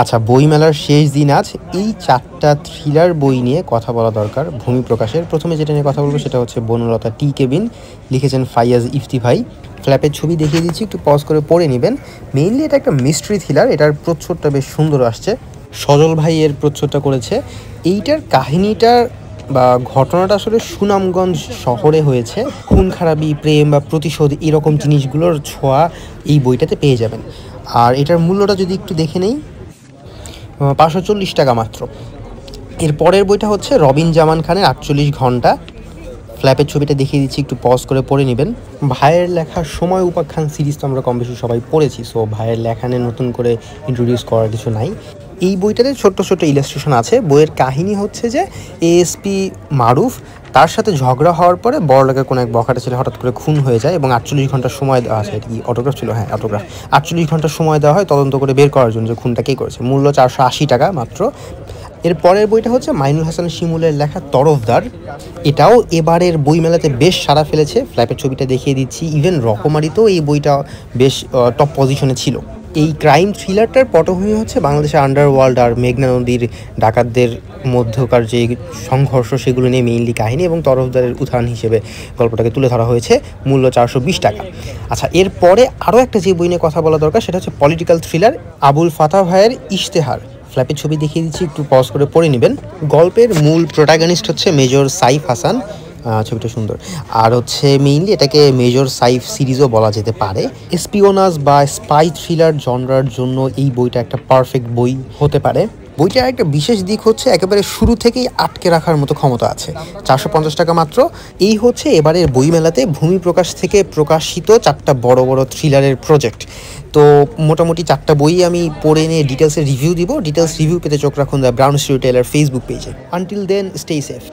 আচ্ছা, বইমেলার শেষ দিন আজ। এই ৪টা থ্রিলার বই নিয়ে কথা বলা দরকার ভূমি প্রকাশের। প্রথমে যেটা নিয়ে কথা বলব সেটা হচ্ছে বনলতা টি কেবিন, লিখেছেন ফাইয়াজ ইফতি ভাই। ফ্ল্যাপের ছবি দেখিয়ে দিচ্ছি, একটু পজ করে পড়ে নেবেন। মেইনলি এটা একটা মিস্ট্রি থ্রিলার, এটার প্রচ্ছদটা বেশ সুন্দর আসছে। সজল ভাই এর প্রচ্ছদটা করেছে। এইটার কাহিনীটার বা ঘটনাটা আসলে সুনামগঞ্জ শহরে হয়েছে। খুন খারাপি, প্রেম বা প্রতিশোধ এরকম জিনিসগুলোর ছোঁয়া এই বইটাতে পেয়ে যাবেন। আর এটার মূল্যটা যদি একটু দেখে নেই, ৫৪০ টাকা মাত্র। এর পরের বইটা হচ্ছে রবিন জামান খানের ৪৮ ঘন্টা। ফ্ল্যাপের ছবিটা দেখিয়ে দিচ্ছি, একটু পজ করে পড়ে নেবেন। ভাইয়ের লেখা সময় উপাখ্যান সিরিজ তো আমরা কম বেশি সবাই পড়েছি, সো ভাইয়ের লেখা নিয়ে নতুন করে ইন্ট্রোডিউস করার কিছু নাই। এই বইটাতে ছোট্ট ছোট্ট ইলাস্ট্রেশন আছে। বইয়ের কাহিনী হচ্ছে যে এএসপি মারুফ, তার সাথে ঝগড়া হওয়ার পরে বড়লোকের কোনো এক বখাটে ছেলে হঠাৎ করে খুন হয়ে যায় এবং ৪৮ ঘন্টা সময় দেওয়া আছে। এটা কি অটোগ্রাফ ছিল? হ্যাঁ, অটোগ্রাফ। ৪৮ ঘন্টা সময় দেওয়া হয় তদন্ত করে বের করার জন্য যে খুনটা কে করেছে। মূল্য ৪৮০ টাকা মাত্র। এর পরের বইটা হচ্ছে মাইনুল হাসান শিমুলের লেখা তরফদার। এটাও এবারের বইমেলাতে বেশ সাড়া ফেলেছে। ফ্ল্যাপের ছবিটা দেখিয়ে দিচ্ছি। ইভেন রকমারিতেও এই বইটা বেশ টপ পজিশনে ছিল। এই ক্রাইম থ্রিলারটার পটভূমি হচ্ছে বাংলাদেশের আন্ডারওয়ার্ল্ড আর মেঘনা নদীর ডাকাতদের মধ্যকার যে সংঘর্ষ, সেগুলো নিয়ে মেইনলি কাহিনী, এবং তরফদারের উদাহরণ হিসেবে গল্পটাকে তুলে ধরা হয়েছে। মূল্য ৪২০ টাকা। আচ্ছা, এরপরে আরও একটা যে বই নিয়ে কথা বলা দরকার সেটা হচ্ছে পলিটিক্যাল থ্রিলার আবুল ফাতাহ ভাইয়ের ইশতেহার। ফ্ল্যাপের ছবি দেখিয়ে দিচ্ছি, একটু পজ করে পড়ে নেবেন। গল্পের মূল প্রোটাগনিস্ট হচ্ছে মেজর সাইফ হাসান। ছবিটা সুন্দর। আর হচ্ছে মেইনলি এটাকে মেজর সাইফ সিরিজও বলা যেতে পারে। এসপিওনাজ বা স্পাই থ্রিলার জনরার জন্য এই বইটা একটা পারফেক্ট বই হতে পারে। বইটার একটা বিশেষ দিক হচ্ছে একেবারে শুরু থেকেই আটকে রাখার মতো ক্ষমতা আছে। ৪৫০ টাকা মাত্র। এই হচ্ছে এবারের বইমেলাতে ভূমি প্রকাশ থেকে প্রকাশিত ৪টা বড় বড় থ্রিলারের প্রজেক্ট। তো মোটামুটি 4টা বই আমি পড়ে নিয়ে ডিটেলসে রিভিউ দিব। ডিটেলস রিভিউ পেতে চোখ রাখুন the Brown Storyteller Facebook পেজে। Until then, stay safe.